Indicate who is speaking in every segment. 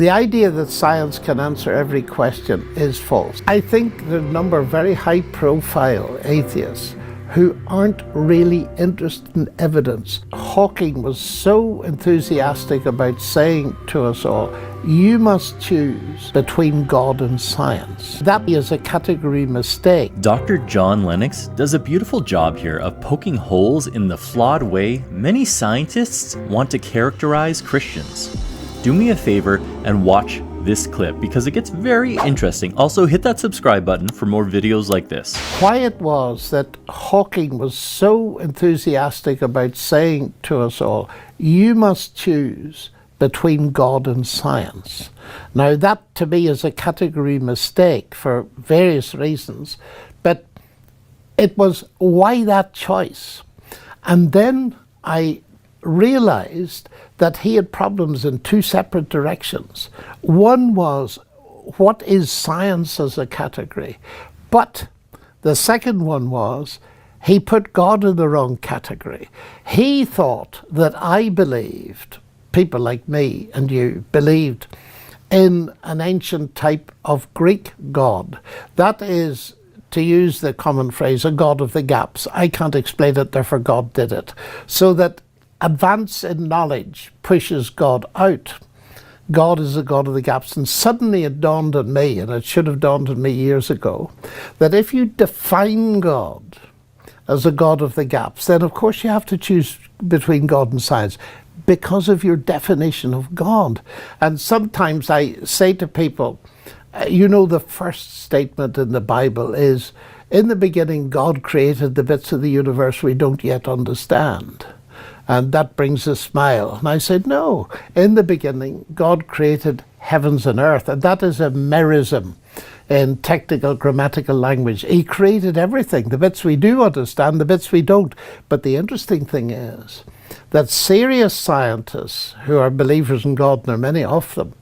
Speaker 1: The idea that science can answer every question is false. I think there are a number of very high-profile atheists who aren't really interested in evidence. Hawking was so enthusiastic about saying to us all, you must choose between God and science. That is a category mistake.
Speaker 2: Dr. John Lennox does a beautiful job here of poking holes in the flawed way many scientists want to characterize Christians. Do me a favor and watch this clip because it gets very interesting. Also, hit that subscribe button for more videos like this.
Speaker 1: Why it was that Hawking was so enthusiastic about saying to us all, you must choose between God and science. Now that to me is a category mistake for various reasons, but it was why that choice? And then I realized that he had problems in two separate directions. One was, what is science as a category? But the second one was, he put God in the wrong category. He thought that I believed, people like me and you believed in an ancient type of Greek god. That is, to use the common phrase, a god of the gaps. I can't explain it, therefore God did it. So that advance in knowledge pushes God out. God is a god of the gaps. And suddenly it dawned on me, and it should have dawned on me years ago, that if you define God as a god of the gaps, then of course you have to choose between God and science because of your definition of God. And sometimes I say to people, you know, the first statement in the Bible is, in the beginning God created the bits of the universe we don't yet understand. And that brings a smile. And I said, no, in the beginning, God created heavens and earth. And that is a merism in technical grammatical language. He created everything, the bits we do understand, the bits we don't. But the interesting thing is that serious scientists who are believers in God, and there are many of them,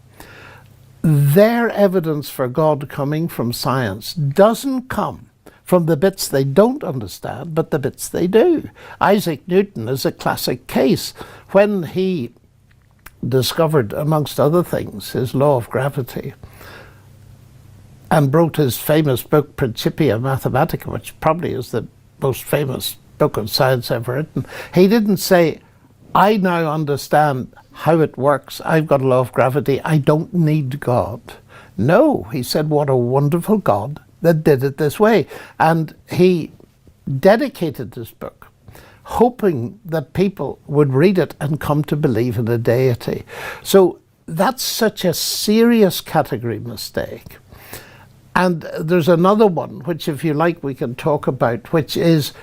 Speaker 1: their evidence for God coming from science doesn't come from the bits they don't understand, but the bits they do. Isaac Newton is a classic case. When he discovered, amongst other things, his law of gravity, and wrote his famous book, Principia Mathematica, which probably is the most famous book on science ever written, he didn't say, I now understand how it works. I've got a law of gravity. I don't need God. No, he said, what a wonderful God that did it this way. And he dedicated this book hoping that people would read it and come to believe in a deity. So that's such a serious category mistake. And there's another one, which if you like we can talk about, which is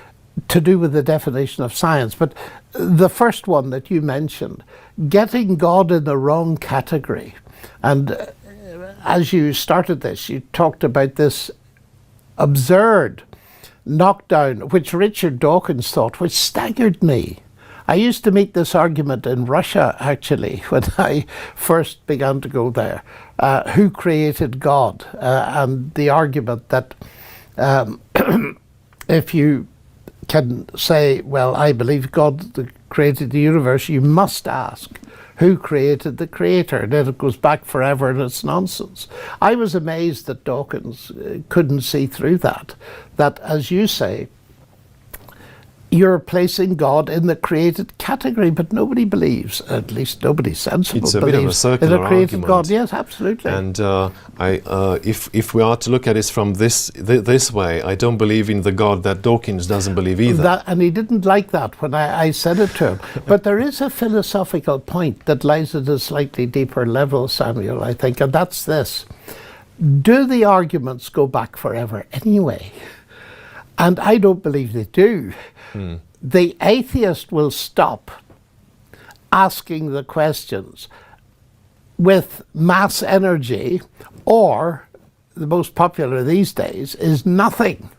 Speaker 1: to do with the definition of science. But the first one that you mentioned, getting God in the wrong category. And as you started this, you talked about this absurd knockdown, which Richard Dawkins thought, which staggered me. I used to meet this argument in Russia, actually, when I first began to go there. Who created God? And the argument that if you can say, well, I believe God created the universe, you must ask, who created the creator? And then it goes back forever and it's nonsense. I was amazed that Dawkins couldn't see through that. That, as you say, you're placing God in the created category, but nobody believes, at least nobody sensible
Speaker 3: it's a
Speaker 1: believes
Speaker 3: bit of a circular
Speaker 1: in a created
Speaker 3: argument.
Speaker 1: God. Yes, absolutely.
Speaker 3: And if we are to look at it from this way, I don't believe in the God that Dawkins doesn't believe either.
Speaker 1: And he didn't like that when I said it to him. But there is a philosophical point that lies at a slightly deeper level, Samuel, I think, and that's this. Do the arguments go back forever anyway? And I don't believe they do. The atheist will stop asking the questions with mass energy, or the most popular these days is nothing.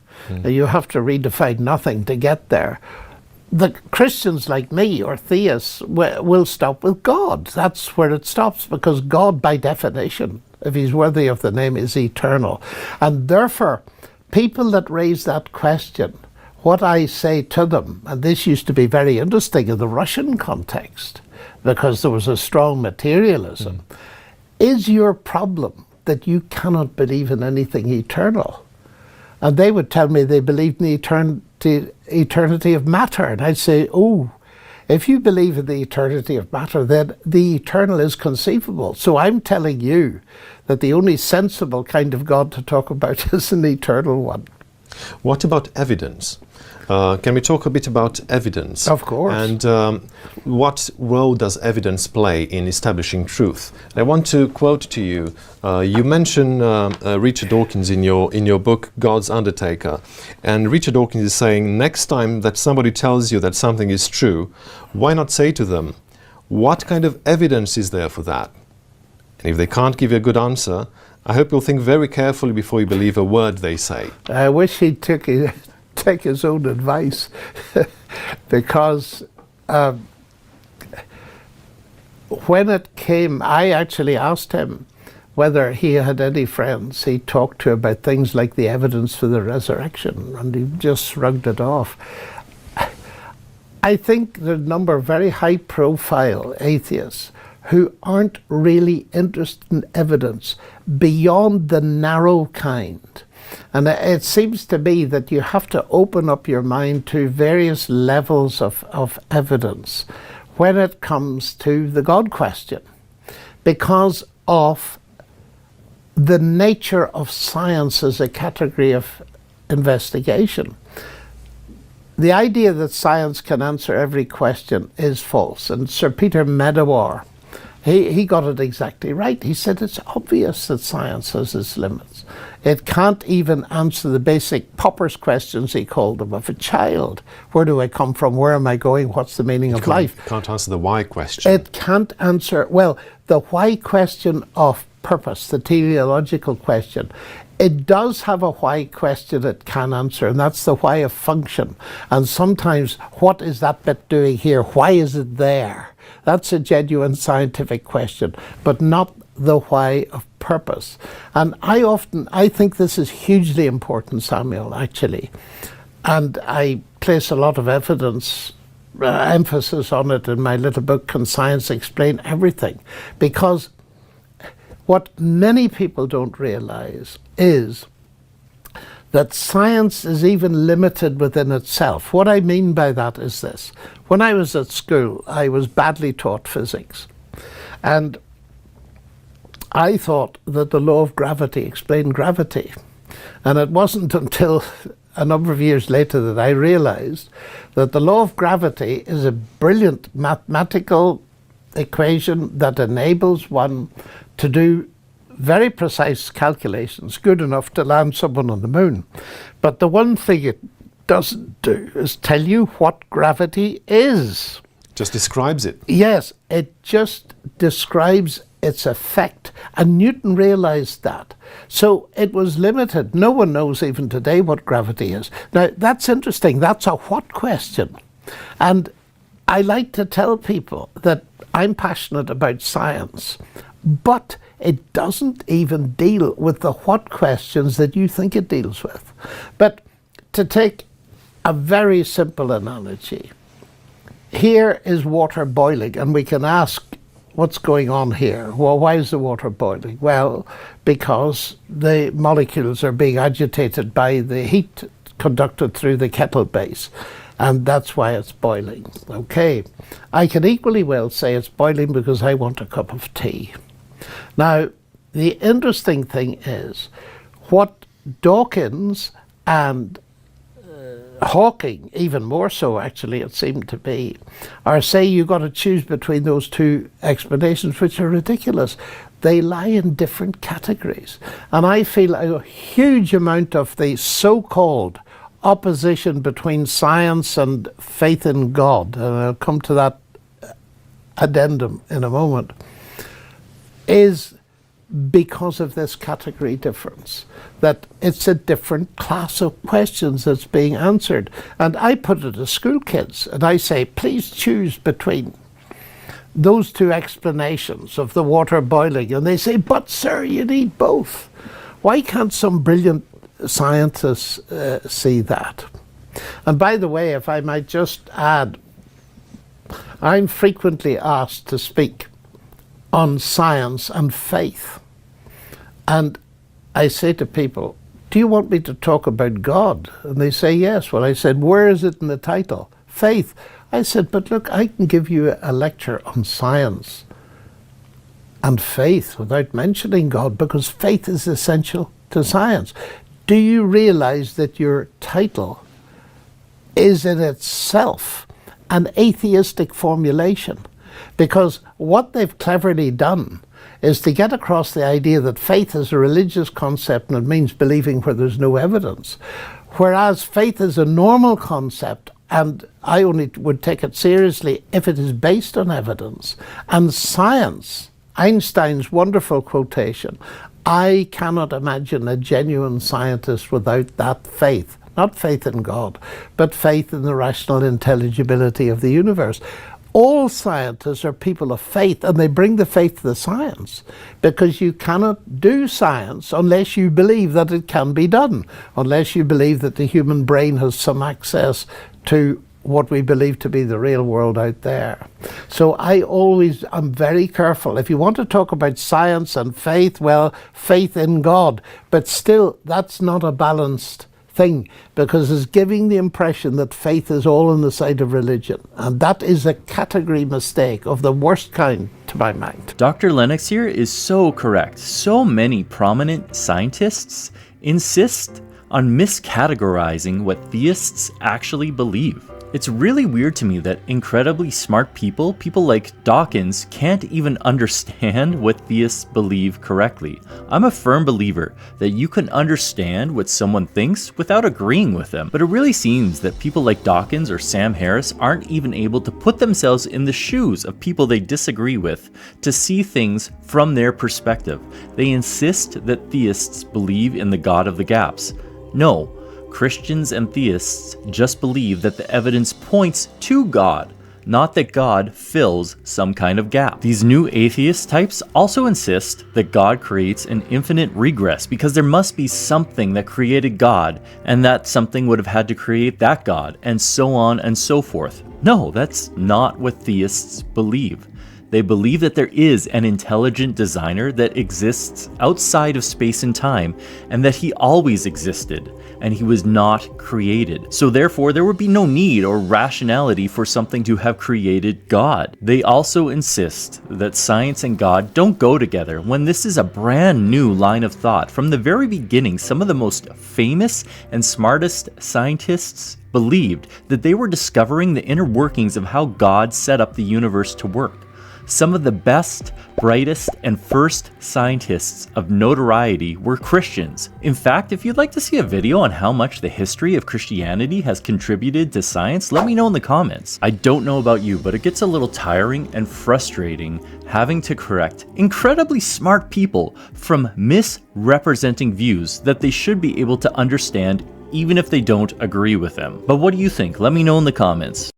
Speaker 1: You have to redefine nothing to get there. The Christians like me, or theists, will stop with God. That's where it stops, because God, by definition, if he's worthy of the name, is eternal. And therefore, people that raise that question, what I say to them, and this used to be very interesting in the Russian context, because there was a strong materialism, is your problem that you cannot believe in anything eternal? And they would tell me they believed in the eternity of matter. And I'd say, oh, if you believe in the eternity of matter, then the eternal is conceivable. So I'm telling you that the only sensible kind of God to talk about is an eternal one.
Speaker 3: What about evidence? Can we talk a bit about evidence?
Speaker 1: Of course.
Speaker 3: And what role does evidence play in establishing truth? I want to quote to you. You mention Richard Dawkins in your book, God's Undertaker. And Richard Dawkins is saying, next time that somebody tells you that something is true, why not say to them, what kind of evidence is there for that? And if they can't give you a good answer, I hope you'll think very carefully before you believe a word they say.
Speaker 1: I wish he'd take his own advice because when it came, I actually asked him whether he had any friends he talked to about things like the evidence for the resurrection, and he just shrugged it off. I think there are a number of very high-profile atheists who aren't really interested in evidence beyond the narrow kind. And it seems to me that you have to open up your mind to various levels of evidence when it comes to the God question, because of the nature of science as a category of investigation. The idea that science can answer every question is false. And Sir Peter Medawar, he got it exactly right. He said it's obvious that science has its limits. It can't even answer the basic pauper's questions, he called them, of a child. Where do I come from? Where am I going? What's the meaning of life?
Speaker 3: It can't answer the why question.
Speaker 1: It can't answer, well, the why question of purpose, the teleological question. It does have a why question it can answer, and that's the why of function. And sometimes, what is that bit doing here? Why is it there? That's a genuine scientific question, but not the why of purpose. And I think this is hugely important, Samuel, actually. And I place a lot of emphasis on it in my little book, Can Science Explain Everything? Because what many people don't realize is that science is even limited within itself. What I mean by that is this. When I was at school, I was badly taught physics. And I thought that the law of gravity explained gravity. And it wasn't until a number of years later that I realized that the law of gravity is a brilliant mathematical equation that enables one to do very precise calculations, good enough to land someone on the moon. But the one thing it doesn't do is tell you what gravity is.
Speaker 3: Just describes it.
Speaker 1: Yes, it just describes its effect. And Newton realized that. So it was limited. No one knows even today what gravity is. Now, that's interesting. That's a what question. And I like to tell people that I'm passionate about science, but it doesn't even deal with the what questions that you think it deals with. But to take a very simple analogy, here is water boiling, and we can ask, what's going on here? Well, why is the water boiling? Well, because the molecules are being agitated by the heat conducted through the kettle base, and that's why it's boiling. Okay, I can equally well say it's boiling because I want a cup of tea. Now, the interesting thing is what Dawkins and Hawking, even more so actually it seemed to be, are saying you've got to choose between those two explanations, which are ridiculous. They lie in different categories. And I feel a huge amount of the so-called opposition between science and faith in God, and I'll come to that addendum in a moment, is because of this category difference, that it's a different class of questions that's being answered. And I put it to school kids and I say, please choose between those two explanations of the water boiling. And they say, but sir, you need both. Why can't some brilliant scientists see that? And by the way, if I might just add, I'm frequently asked to speak on science and faith. And I say to people, do you want me to talk about God? And they say yes. Well, I said, where is it in the title? Faith. I said, but look, I can give you a lecture on science and faith without mentioning God, because faith is essential to science. Do you realize that your title is in itself an atheistic formulation? Because what they've cleverly done is to get across the idea that faith is a religious concept and it means believing where there's no evidence. Whereas faith is a normal concept, and I only would take it seriously if it is based on evidence. And science, Einstein's wonderful quotation, I cannot imagine a genuine scientist without that faith. Not faith in God, but faith in the rational intelligibility of the universe. All scientists are people of faith, and they bring the faith to the science, because you cannot do science unless you believe that it can be done, unless you believe that the human brain has some access to what we believe to be the real world out there. So I'm very careful. If you want to talk about science and faith, well, faith in God, but still that's not a balanced thing, because it's giving the impression that faith is all on the side of religion, and that is a category mistake of the worst kind to my mind.
Speaker 2: Dr. Lennox here is so correct. So many prominent scientists insist on miscategorizing what theists actually believe. It's really weird to me that incredibly smart people like Dawkins, can't even understand what theists believe correctly. I'm a firm believer that you can understand what someone thinks without agreeing with them, but it really seems that people like Dawkins or Sam Harris aren't even able to put themselves in the shoes of people they disagree with to see things from their perspective. They insist that theists believe in the God of the gaps. No. Christians and theists just believe that the evidence points to God, not that God fills some kind of gap. These new atheist types also insist that God creates an infinite regress, because there must be something that created God, and that something would have had to create that God, and so on and so forth. No, that's not what theists believe. They believe that there is an intelligent designer that exists outside of space and time, and that he always existed, and he was not created. So therefore, there would be no need or rationality for something to have created God. They also insist that science and God don't go together, when this is a brand new line of thought. From the very beginning, some of the most famous and smartest scientists believed that they were discovering the inner workings of how God set up the universe to work. Some of the best, brightest, and first scientists of notoriety were Christians. In fact, if you'd like to see a video on how much the history of Christianity has contributed to science, let me know in the comments. I don't know about you, but it gets a little tiring and frustrating having to correct incredibly smart people from misrepresenting views that they should be able to understand, even if they don't agree with them. But what do you think? Let me know in the comments.